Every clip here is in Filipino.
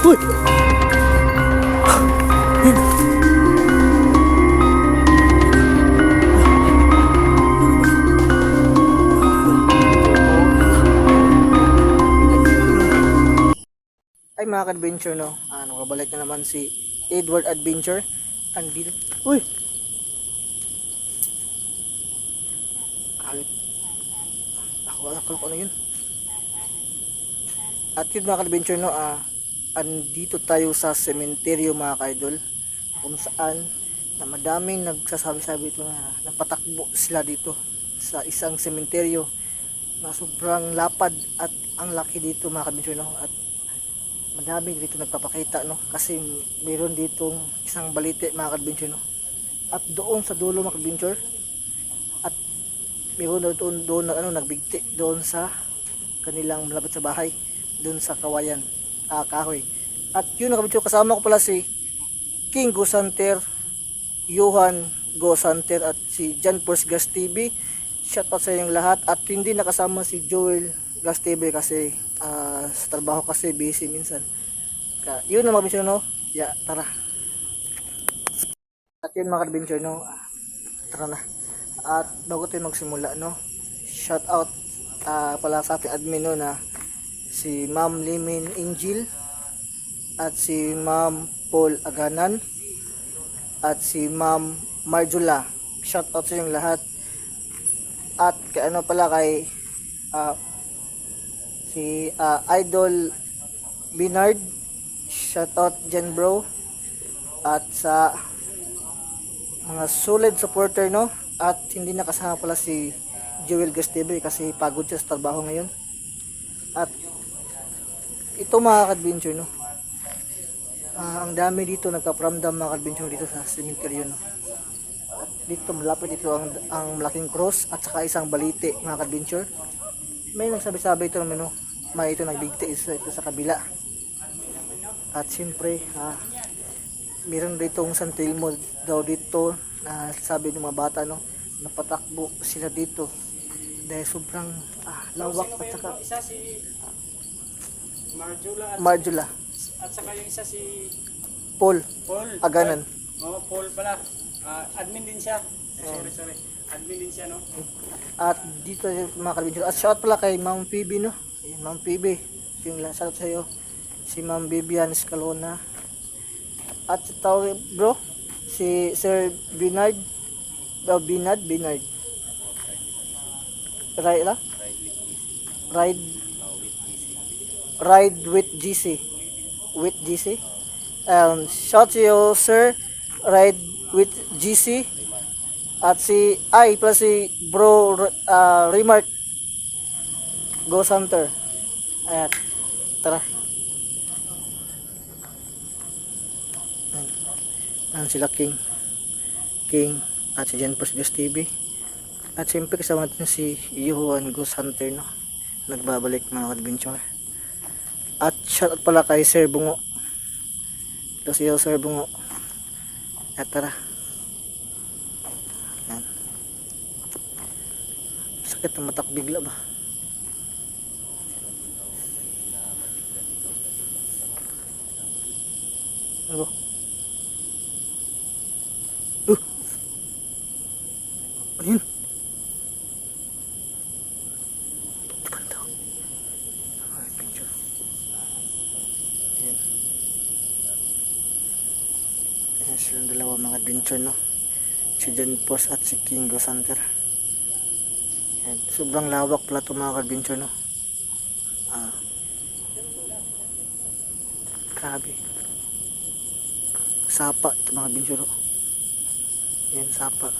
Uy! Ay mga ka-adventure no, nakabalik na naman si Edward Adventure. Andito. Uy! Kahit wala ko ano yun. At yun mga ka-adventure no, andito tayo sa sementeryo mga ka-idol, kung saan na madaming nagsasabi-sabi ito na napatakbo sila dito sa isang sementeryo na sobrang lapad at ang laki dito mga ka-adventure no. At madami dito nagpapakita no, kasi mayroon ditong isang balite mga ka-adventure no. At doon sa dulo mga ka-adventure, at mayroon doon nagbigti doon sa kanilang malapit sa bahay, doon sa kawayan, kahoy. At yun mga ka-adventure, kasama ko pala si King Ghost Hunter, Johan Ghost Hunter at si John Force Gas TV. Shoutout sa inyong lahat. At hindi nakasama si Joel Gas TV kasi sa trabaho kasi busy minsan. Yun na mga adventure no. Tara. At yun mga adventure no. Tara na. At bago tayo magsimula no, shout out pala sa ating admin no, na si Ma'am Limin Angel at si Ma'am Paul Aganan at si Ma'am Marjula. Shout out sa inyong lahat. At kay kay si Idol Binard, shoutout dyan bro. At sa mga solid supporter no, at hindi nakasama pala si Joel Gas TV kasi pagod siya sa trabaho ngayon. At ito mga ka-adventure no, ang dami dito nagka-pramdam mga ka-adventure dito sa cemetery no. At dito malapit dito ang malaking cross at saka isang balite mga ka-adventure. May nagsabi-sabi ito naman no, may ito nagbigti ito sa kabila. At siyempre meron dito San Telmo daw dito na sabi ng mga bata no, napatakbo sila dito dahil sobrang lawak. At saka isa si Marjula at saka yung isa si Paul Aganan. Paul pala. Admin din siya. Sorry. Admin din siya no. At dito mga ka-adventure, at shout pala kay Ma'am Phoebe no. Ma'am Phoebe, yung shout sa iyo. Si Ma'am Vivian Escalona. At tawag bro, si Sir Binard. Binard. Ride with GC. With GC. Shout to you sir. Ride with GC. At si plus si bro Remark Ghost Hunter. Ayan. Tara. Ayan sila King at si Jen Force Gas TV. At siyempre kasama natin si Johan Ghost Hunter no, nagbabalik mga adventure. At shoutout pala kay Sir Bungo. Ito si Sir Bungo. At tara. Ayan. Sakit na matak bigla ba? Ano? Ano yun? Bandaw. Adventure. Ayan. Ayan silang dalawa mga adventure no. Si John Force at si King Ghost Hunter. Ayan. Sobrang lawak pala ito mga adventure no. Grabe. Sapa ito mga adventure no. Ayan sapa.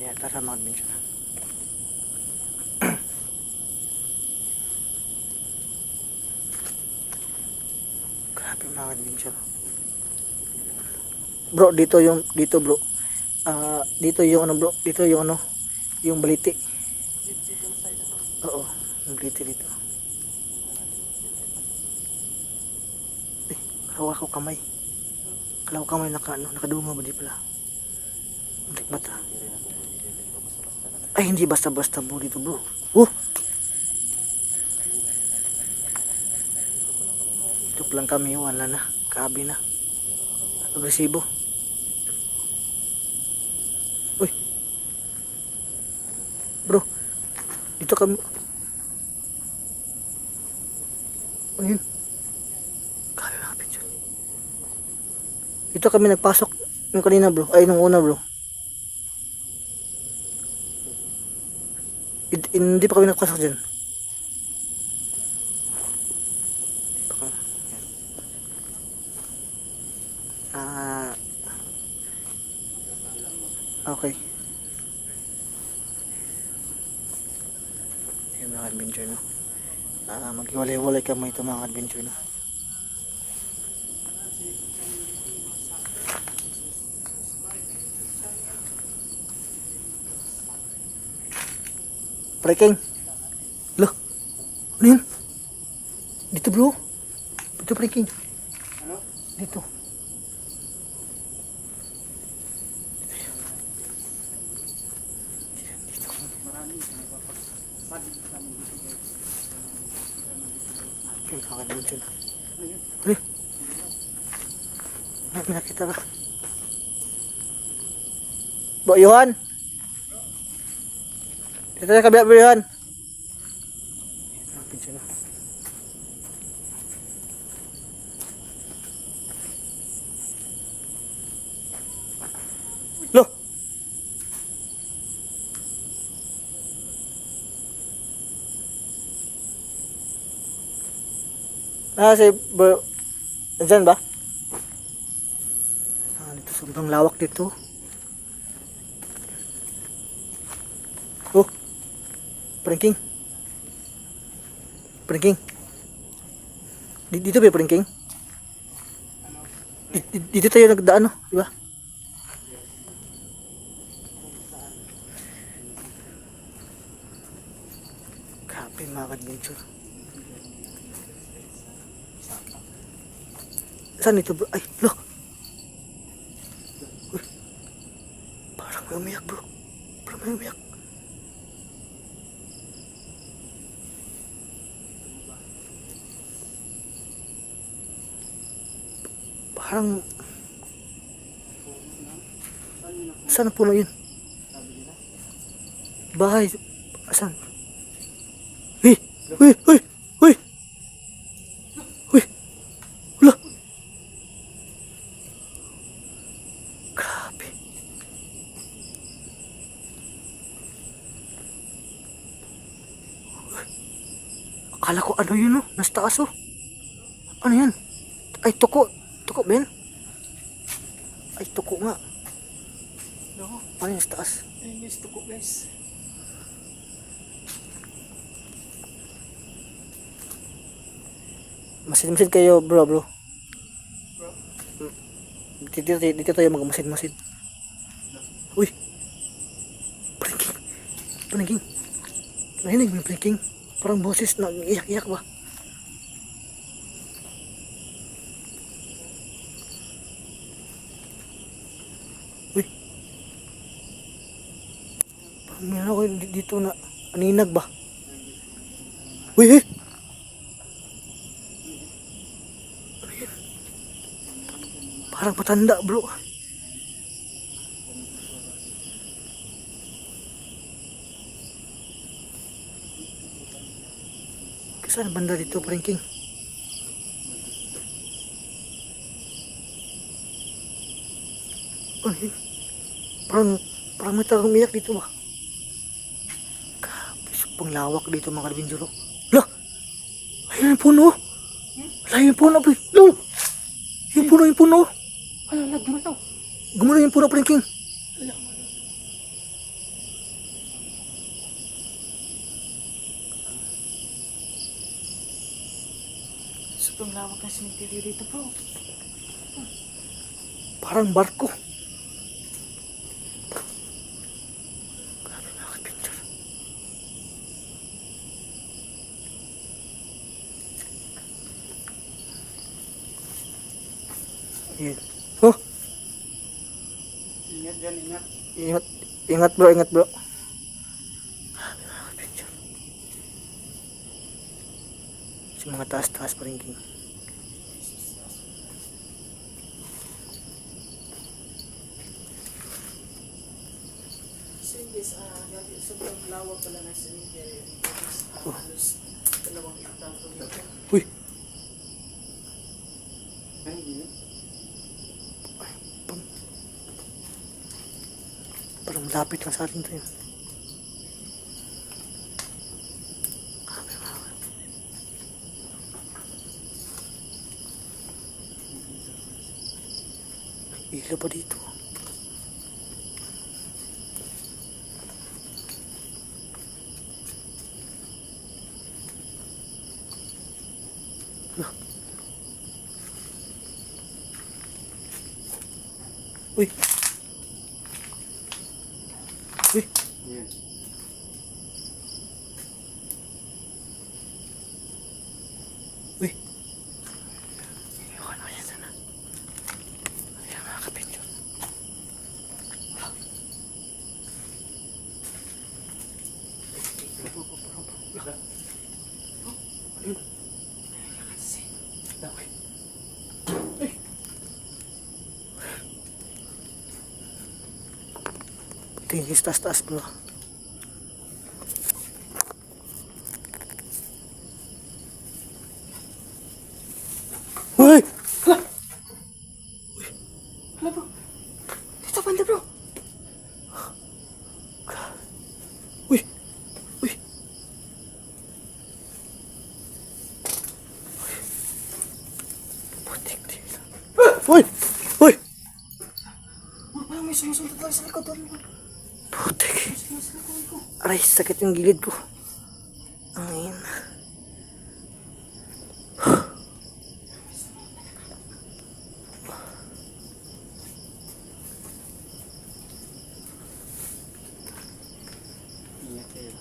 Ayan tara mga adventure. Grabe mga adventure. Bro, dito bro. Dito yung ano bro, dito yung ano, yung baliti. Oo, yung baliti dito. Kalawa ko kamay. Nakadungo ba di pala? Untik mata. Ay, hindi basta-basta bro dito bro. Patak lang kami, wala na. Kabi na. Agresibo. Uy. Bro. Dito kami. Ano yun? Grabe mga picture. Dito kami nagpasok. Yung kanina bro. Ay, nung una bro. Hindi pa kami nagpasok dyan. Dito kami. Yan. Okay. Yung mga adventure no. Maghiwalay-walay kami ito mga adventure no. Breaking. Loh. Ano yun? Dito bro. Dito breaking. Ano? Dito. Maraming nagpapagpad kami dito guys. Yung mga adventure. Ano yun? Uy. May nakita ka. Bro, Johan. Dito na kabila bro, Johan. Adventure na. Loh. Si bro. Nandyan ba? Dito sobrang lawak dito. Oh. Pranking. Pranking. Dito ba yung pranking? Dito tayo nagdaan no, di ba? Grabe mga adventure. Saan ito bro? Ay, look. Uy. Parang may umiyak bro. Parang may umiyak. Parang... Saan ang puno yun? Bahay. Saan? Uy! Uy! Uy! Uy! Uy! Wala! Grabe. Akala ko ano yun no? Nasa taas oh. Ano yan? Ay tuko. Tuko Ben? Ay tuko nga. No? Ano yung sa taas? Ayun guys, tuko guys. Masid-masid kayo bro. Bro? Dito tayo magmasid-masid. Uy! Pranking! Pranking! Narinig mo yung pranking? Parang boses na iyak-iyak ba? Uy! Parang meron ako dito na aninag ba? Uy! Uy! Ano yun? Parang patanda bro. Saan banda dito, pranking? Ano yun? Parang may tagang umiyak dito ba? Grabe, supang lawak dito mga kalbinjuro. Lah! Ayun yung puno! Ayun yung puno, pre! Lo! Yung puno! Ano, nagmano? Gumano yung puno, pranking! Sobrang lawak ng cemetery dito bro. Parang barko. Grabe mga kalbinjuro. Ayun. Oh! Ingat dyan, ingat. Ingat, ingat bro, ingat bro. Grabe mga kalbinjuro. Sa mga taas-taas pranking. sobrang lawak pala ng cemetery dito. Halos 2 hektar po dito. Uy! Ay, hindi na. Parang malapit lang sa atin to yun. May ilaw pa dito. Uy! Uy! Yan. Uy! Ayoko na kaya sana. Ayan mga kapityo. Ayun. Daway. Uy! Tingin taas-taas bro. Uy! Hala bro. Dito banda bro. Uy! Uy! Putik dito. Uy! Uy! Parang may sumusunod tayo sa likod. Putik. Sa likod ko. Aray, sakit yung gilid ko. Ayun. Ingat kayo.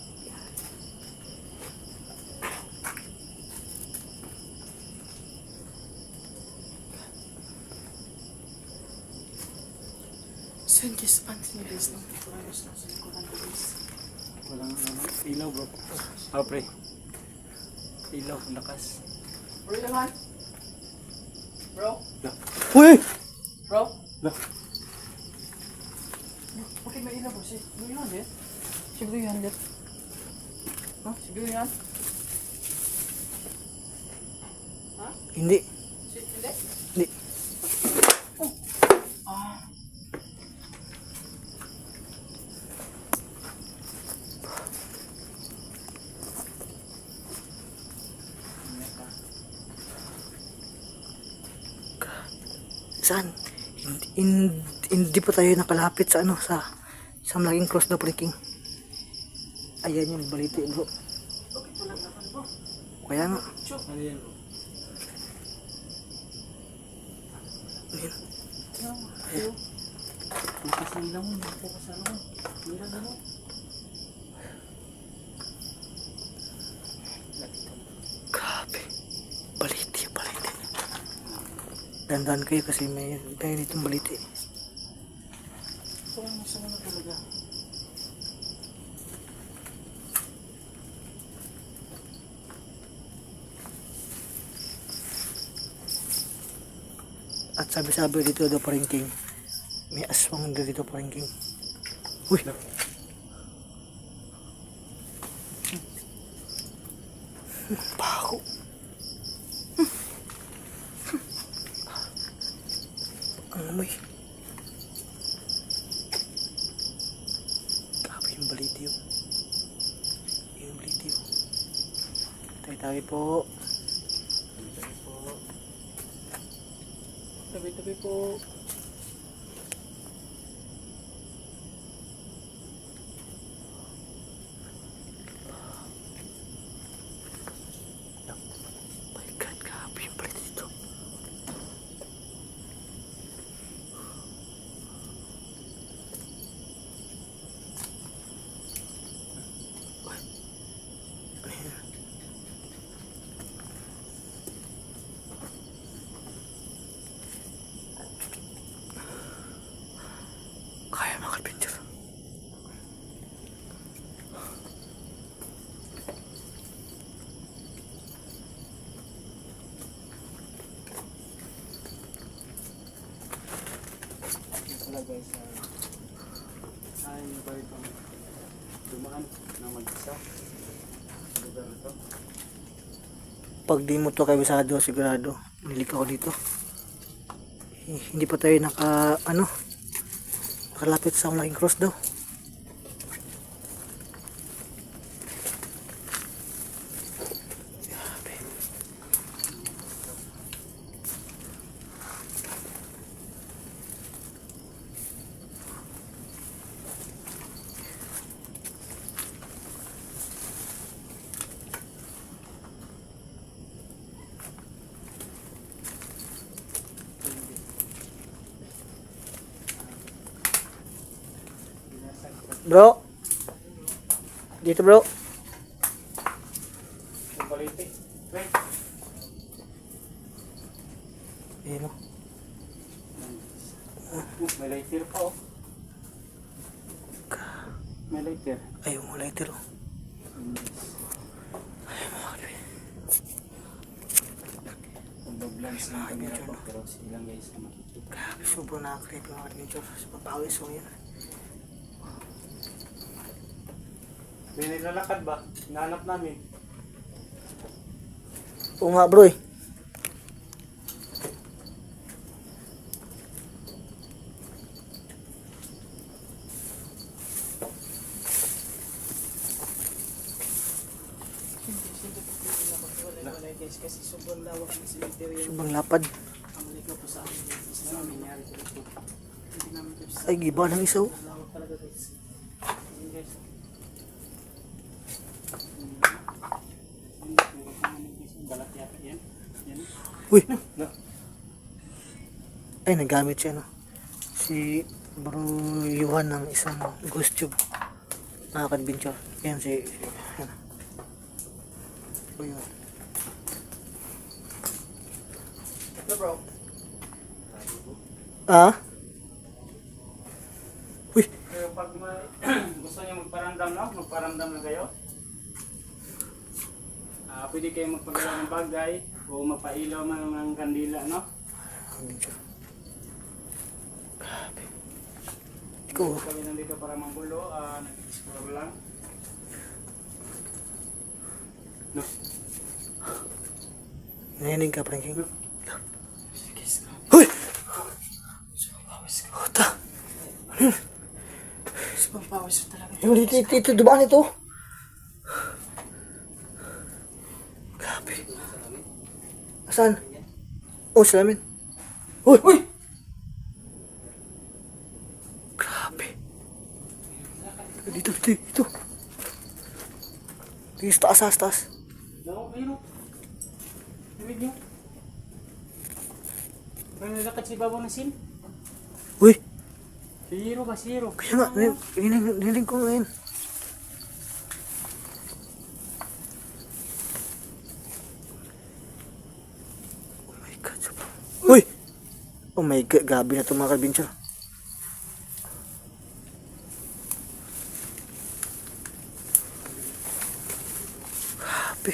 So yun guys, pansin nyo guys, nung Taurus na sa likuran ko guys. Walang ano, ilaw bro. Oh, pre. Ilaw, lakas. Bro, naman. Bro? Uy! Bro? Lah. Bakit may ilaw bro? Si Blue yan eh? Si Blue yan eh? Ha? Si Blue yan? Ha? Hindi. Hindi? Hindi. Ah. Saan? Hindi pa tayo nakalapit sa ano, sa malaking cross na breaking. Ayan yung baliti bro. Bakit walang laman bro? Kaya nga. Chok. Ano yan bro? Ayun. Ayun. Bukas ang ilaw mo. Bukas ang ilaw mo. Ilaw mo. Grabe. Baliti, baliti. Dandan kayo kasi may ditong baliti. Ito ang masama na talaga. At sabi-sabi dito daw paringking. May aswang dito paringking. Uy! Baho. Ang amoy. Grabe yung baliti yun. Yung baliti yun. Tabi-tabi po. Tabi-tabi po. Tabi-tabi po. My God, grabe yung baliti dito. Uy. Ano yun? naman na mag-isa. Sa lugar na to. Pag di mo to kabisado, sigurado manilig ako dito. Hindi pa tayo nakalapit sa malaking cross daw. Grabe. Bro, dito bro. Yung balite. Right. Ayun o. May lighter pa oh. May lighter. Ayaw mo lighter o. Pag-vlog sa camera ko pero silang guys na makikita. Grabe, sobrang nakakreep yung mga adventure. Sa papawis ko yan. May nilalakad ba? Nahanap namin. Oo nga bro eh. Kasi sobrang lawak ng cemetery. Sobrang lapad. Ang ligaw po sa amin. Isa sa amin nangyari ko dito. Hindi namin ito sa Ay, giba ng isa o. lawak talaga guys. Ayun, guys. Balat yata yan. Yan. Uy! No. Ay, nagamit siya no. Si Bro Yuhan ng isang ghost tube. Nakaka-adventure. Yan si... Yan. Bro Yuhan. Ito bro. Ah? Uy! Pero pag gusto niyo magparamdam no? Magparamdam na kayo. Pwede kayo magpagawa ng bagay o mapailaw man ng kandila, no? Adventure. Grabe. Ikaw. Kami nandito para manggulo, nag-explore lang. No? Naninig ka, Franking? Guys. Uy! Puta! Sobrang pawis talaga. Yung dito, dubaan ito. Grabe. Asan? Oh, salamin. Uy! Uy! Grabe. Dito. Dito, sa taas. No, mayroon. Nabig niyo. May nalakad si Babaw ng sin. Uy! Si Hiro ba? Si Hiro. Kaya nga, niling ko ngayon. Oh my God, sobrang... Uy! Oh my God, gabi na ito mga ka-adventure. Grabe.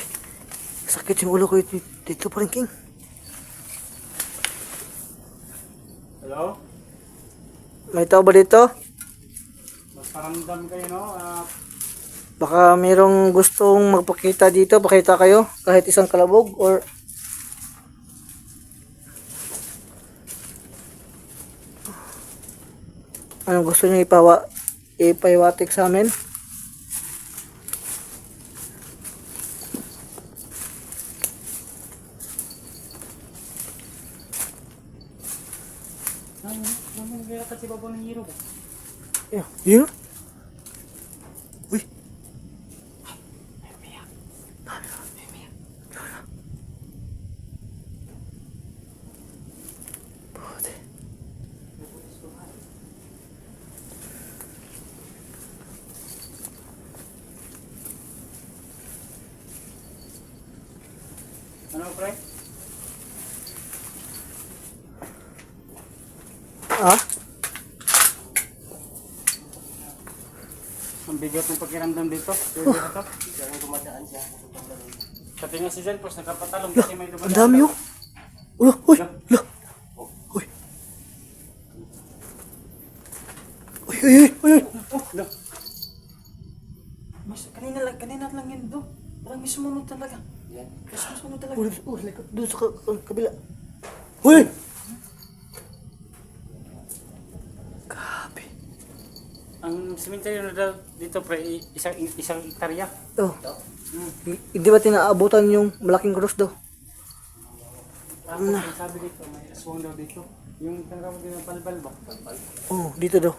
Sakit yung ulo ko dito pa rin, King. Hello? May tao ba dito? Magparamdam kayo, no? Baka mayroong gustong magpakita dito, pakita kayo kahit isang kalabog or anong gusto niyo ipahiwatik sa amin? May nalakad si Babaw ng Hiro ba? Yun? Uy! Puti. Ano, pre? Ah? Ang bigat ng pakiramdam dito. Pwede na to. Diyan dumadaan siya. Pati nga si Zenpos nakapatalong kasi may dumadaan. Ang dami yun. Uy! Uy! Uy! Uy! Uy! Uy! Uy! Oh, no. sunod talaga. Yan. May sumusunod talaga. Doon sa kabila. Uy! Grabe. Ang cemetery na daw dito pre, isang hektarya. Oh, Hmm. hindi ba tinaabutan yung malaking cross daw? Tapos ang sabi dito, may aswang daw dito. Yung tanggaw din ng palbal ba? Palbal. Oh, dito daw.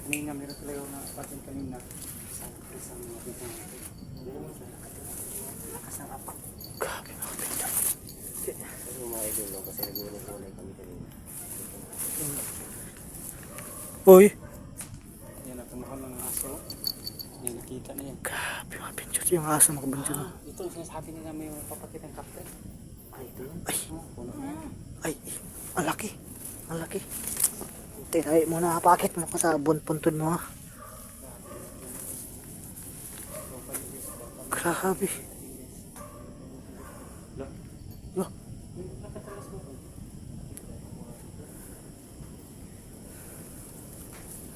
Kanina, meron talaga ako nakapatin kanina. Isang makita natin. Nakasang apak. Grabe mga pinto. Yung mga idolo kasi nag-ulay kami kanina. Uy! Yan, natumuhan ng aso. Yan, nakita na yan. Grabe mga pinto. Yung aso mga pinto. Ito, sinasabi nila may papakit ng kapten. Ay, ito yun. Ay, Puno na yan. ay, ang laki. Ang laki. Tinay mo na, pakit mo ko sa puntod mo ha. Grabe. Look. Look.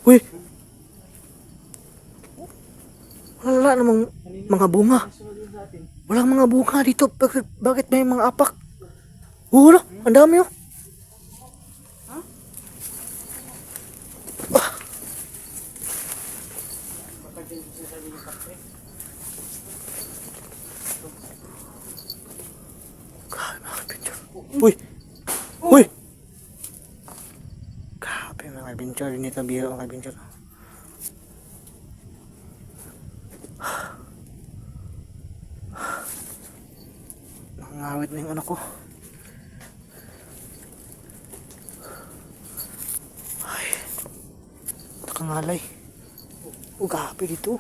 Uy! Wala namang mga bunga. Walang mga bunga dito. Bakit may mga apak? Wala, ang dami oh. Grabe mga adventure. Uy! Uy! Grabe mga adventure. Dito biro mga adventure. Nangangawit na yung anak ko. Ay. Nakangalay. Grabe dito.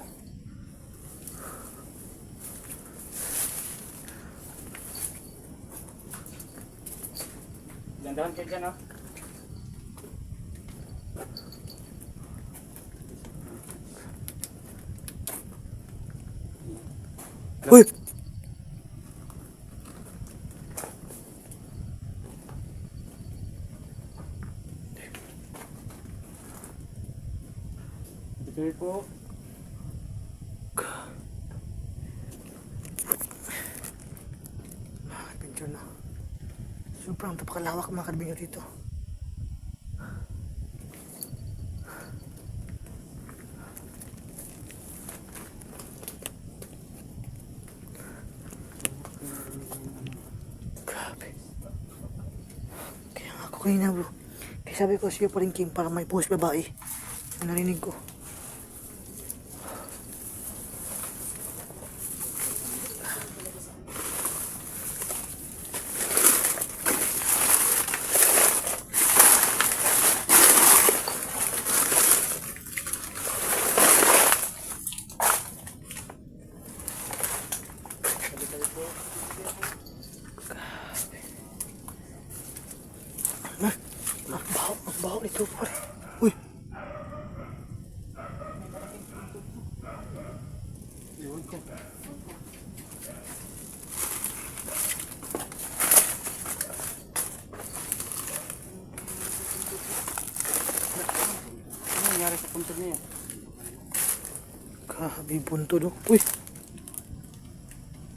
Dandahan kayo dyan, oh. Uy! Ito po. Mga adventure na. Sobrang napakalawak mga adventure dito. Grabe. Kaya nga ako kanina bro. Kaya sabi ko siya pa rin King para may post babae. Yung narinig ko. Ang baho nito pare. Uy! Iwan ko. Ano nangyari sa puntod niya? Grabe bunto no. Uy!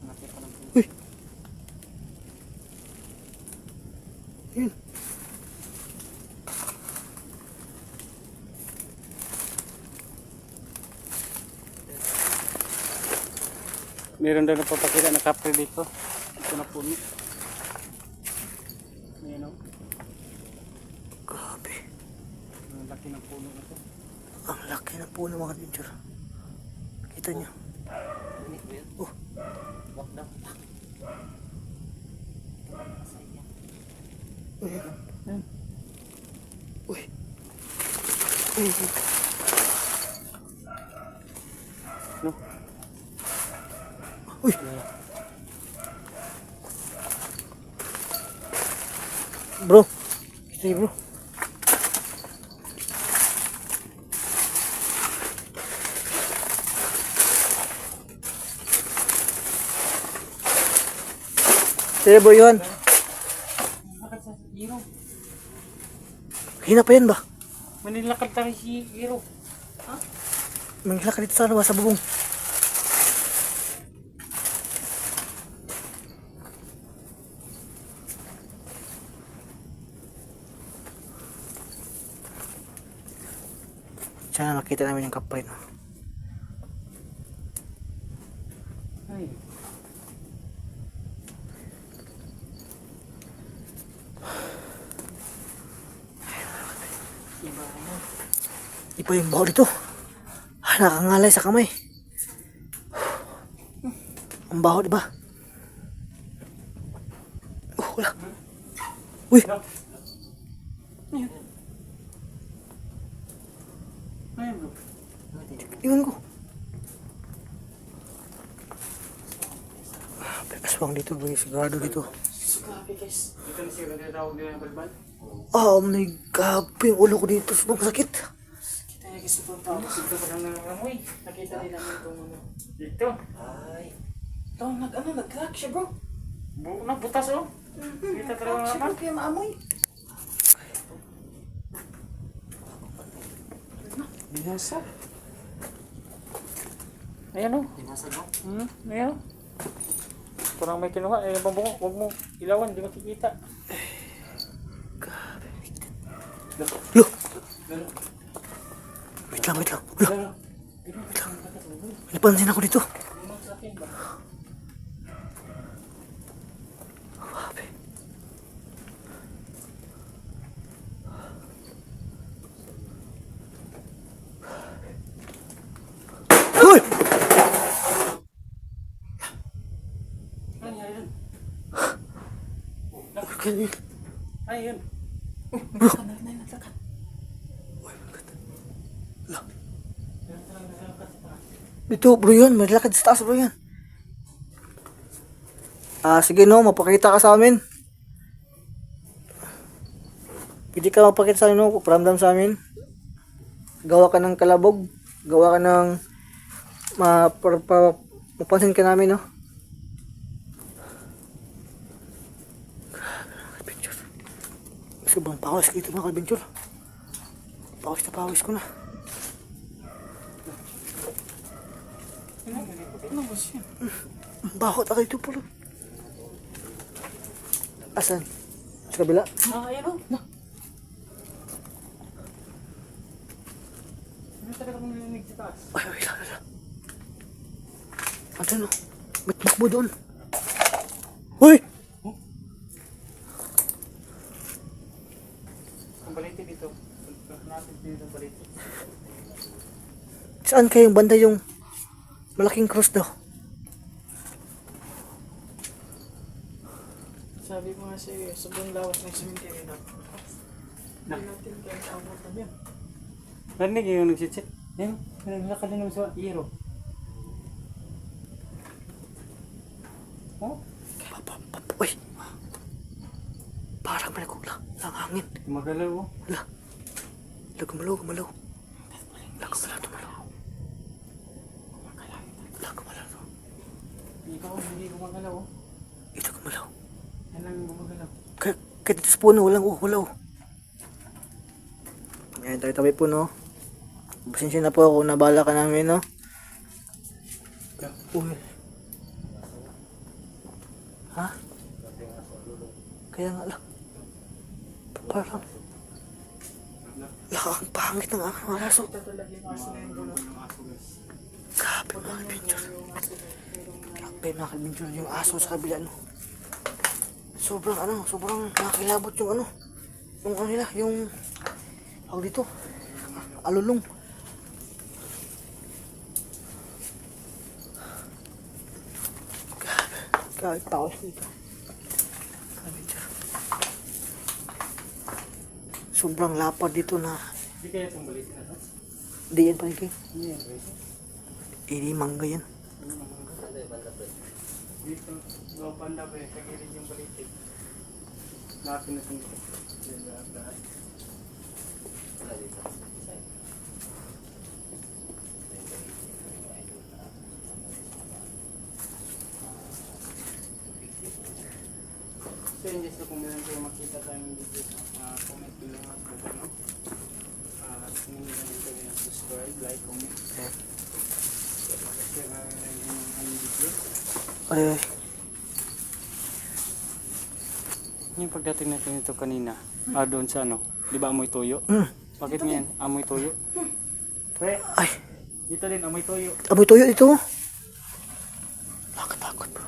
Nakita lang po. Uy! Yun. Meron daw napapakita na kapre dito. Ito na puno. Ayan o. Grabe. Ang laki ng puno na to. Ang laki ng puno mga adventure. Kita nyo. Oh. Uy. Uy. Uy. No? Uy. Bro. Kita bro. Sige bro yun. Lakad sa Hero. Hina pa yan ba? Manilakad tayo si Hero. Manghila ka dito sa ano ba? Sa bubong. Sana makita namin yung kapre, no? Ay. Iba yung baho dito. Ah, nakangalay sa kamay. Ang baho, di ba? Wala. Uy, Ayun bro. iwan ko. Aswang dito, bro. Sigurado dito. Grabe guys. Dito na siya nagtatawag din ng balbal. Oh my God, yung ulo ko dito. Sobrang sakit. Kita niya guys sa tao. Dito pa lang nangangamoy. Nakita nila namin itong ano. Dito. Ito, nag-crack siya bro. Butas oh. Kita talaga Crack siya naman. bro, kaya maamoy. Binasa. Ayan oh. Binasa bro. Ayan oh. Parang may kinuha. Ayan bang bungo. Huwag mo ilawan. Hindi makikita. Lo! Wait lang, wait lang. Lo! Wait lang. Napansin ako dito. Grabe. Hoy! Ayun. Ayun. Naglakad na rin, naglakad. Dito, bro yun. May lakad sa taas, bro yan. Sige no, mapakita ka sa amin. Pwede ka mapakita sa amin, no? Paramdam sa amin. Gawa ka ng kalabog. Gawa ka ng mapansin ka namin, no? Adventure. Sobrang pawis ko ito, mga adventure. Pawis na pawis ko na. Ano ba siya? Bakot ako ito, puro. Asan? Sa kabila? Ayan o. Ano talaga kung nilinig sa taas? Ay, wait lang. Ano? Ba't takbo doon? Hoy! Ang baliti dito. Natin dito ang baliti. Saan kayong banda yung malaking cross daw? Sabi ko nga sa'yo, sobrang lawas ng cemetery na. Hindi natin kaya abot na yan. Narinig yung nagsitsit. Ayun. Naglakad din naman sa iro. Oh? Uy! Parang may nagugla. Ang hangin. Gumagalaw oh. Wala. Wala, gumalaw, gumalaw. Wala, gumalaw, gumalaw. Wala, gumalaw. Ikaw hindi gumagalaw oh. Ito, gumalaw. Yan lang yung gumagalaw. Kahit dito sa puno, walang wala. Ayan, tabi-tabi po, no? Pasensya na po kung nabala ka namin, no? Uy. Ha? Kaya nga lang. Parang... ang pangit ng aking aso. Grabe mga adventure. Grabe mga adventure yung aso sa kabila, no? Sobrang nakakilabot yung ano. Yung ano nila, yung... Tawag dito. Alulong. Grabe, tawas dito. Adventure. Sobrang lapad dito na. Hindi kaya itong baliti na to? Di yan paligay. Hindi yan baliti. Ini mangga yan. Dito. Gawa panda ba yun? Kagilid yung baliti. Lahat na itong dito. Lahat. So yun guys, kung meron kayo makita tayong video, comment nyo lang ako kung ano. Hindi na din kayo ng subscribe, like, comment. Share na rin yung video. Ay, Yung pagdating natin ito kanina, doon sa ano, di ba amoy tuyo? Bakit ngayon, amoy tuyo? Pre, Ay, dito din, amoy toyo. amoy tuyo ito. Nakatakot bro.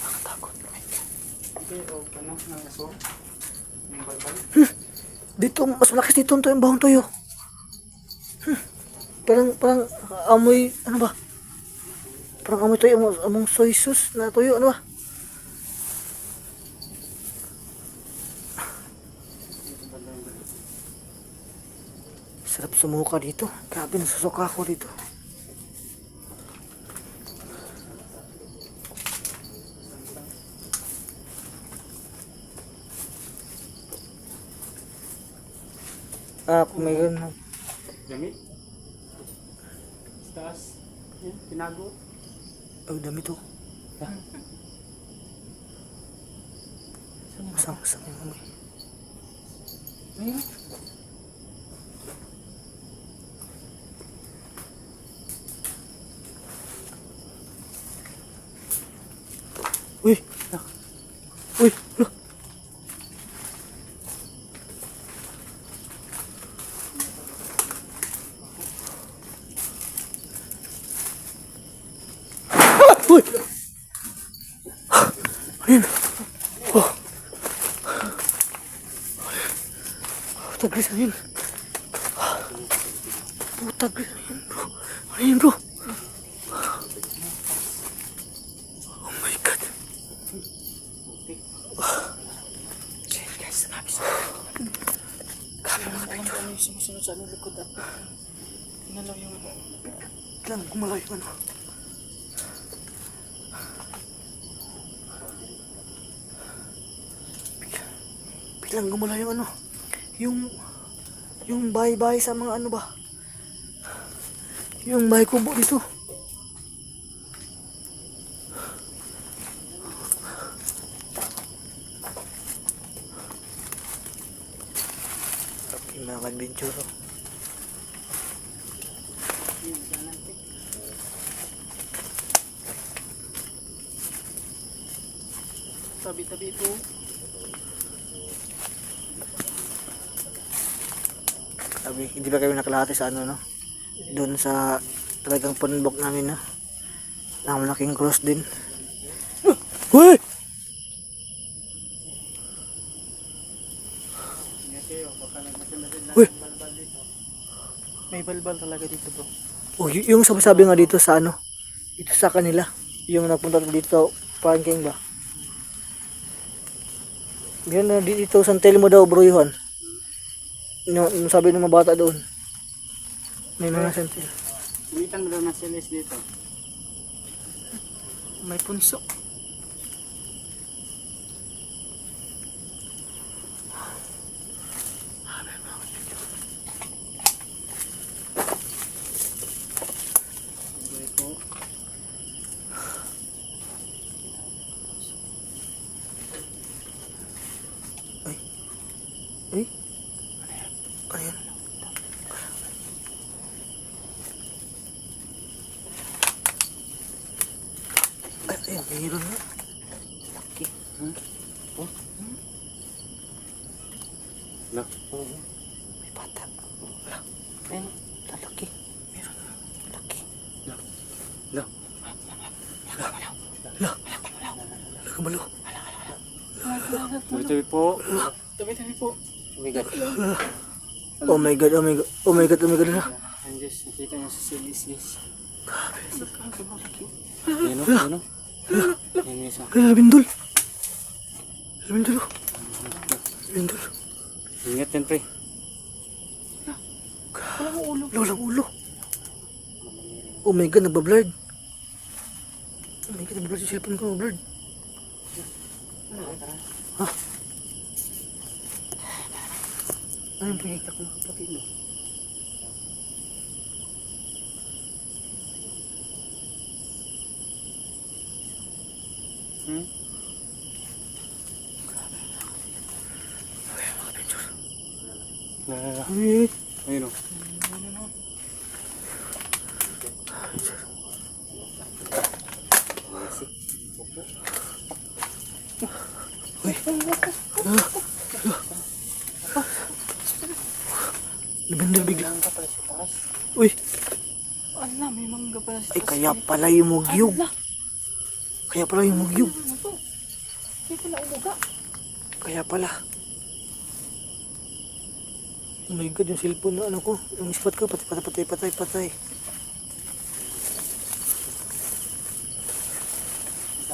Nakatakot. Okay, o ano, ng aswang. Yung balbal. Dito, mas malakas dito ang yung bahong tuyo. Parang amoy, ano ba? Parang amoy tuyo, among soy sauce na tuyo, ano ba? Sarap sumuka dito. Grabe, nasusuka ako dito. Ah, kung may ganun. Gamit. Taas. Yan, tinago. Oh, dami to. Masang yung amoy. Ayun. Uy! Uy! Hala! Ah! Uy! Ano yun? Oh! Tagris, ano yun? Tagris, ano yun bro? Ano yun bro? Oh my God! Chill guys, grabe sa Ano yung sumusunod sa anong likod ah? Inalaw yung lang gumalaw yung ano. Biglang gumalaw yung ano. Yung bahay-bahay sa mga ano ba? Yung bahay kubo dito. Okay, mga adventure. tabi-tabi ito. Sabi, hindi ba kayo nakalahati sa ano, no? Doon sa talagang punbok namin, no? Ang malaking cross din. Uy! Uy! May balbal talaga dito bro. Oh, yung sabi-sabi nga dito sa ano, dito sa kanila, yung napunta dito, parking ba? Yun na dito, San Telmo daw, bro, Yuhan. Yung sabi ng mga bata doon. May mga San Telmo. Umitan mo daw na silis dito. May punso. Okay po. Ay? Ano yan? Ay, ay, mayroon na. Laki. Oh? No. May bata. Wala. Ayun, lalaki. Meron na. Laki. No. Kumalo. Tabi-tabi po. Tabi-tabi po. Oh my God. Oh my God, oh my God. Oh my God, oh my God na. Ayan guys, nakita nyo sa silis guys. Grabe. Yan o, yan o. Yan yung isa. Kaya bindol. Bindol. Bindol. Ingat yan pre. Walang ulo. Walang ulo. Oh my God, nagbablurred. Oh my God, nagbablurred yung cellphone ko, nagbablurred. Ha? Ano yung pagkikita ko ng kapatid mo? Hmm? Wait. Ayun o. Nabindol bigla. Ang kapal siya pare. Kaya pala yung mugyog. Ala, Kaya pala yung mugyog. ano to? Hindi pala umuga. Kaya pala. Oh my god, yung cellphone na ano ko. Yung spot ko, patay. Punta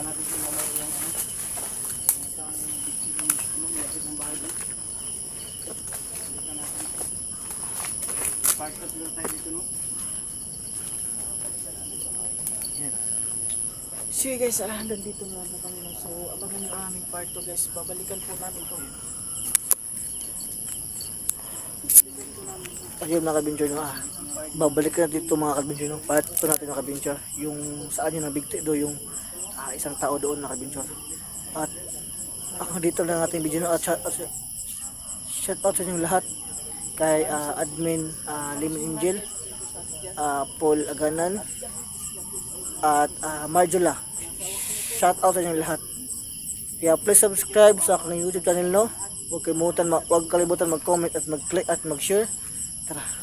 natin sa mga yung ano. Saan yung bigti ng ano, lapit ng bahay doon. Punta natin. Park up lang tayo dito, no? Sige guys, nandito na po kami. So, abangan yung aming part 2 guys. Babalikan po namin to. Ayun mga kabincho no, babalik na dito mga kabincho no. Part 2 natin mga kabincho. Yung saan yung nabigti do, yung isang tao doon mga kabincho. At ako dito lang natin video no. At shout out sa inyong lahat. Kay admin Lemon Angel, Paul Aganan, at Marjola. Shout out sa inyong lahat. Kaya please subscribe sa aking YouTube channel no. Huwag kalimutan mag-comment at mag-click at mag-share. Tara.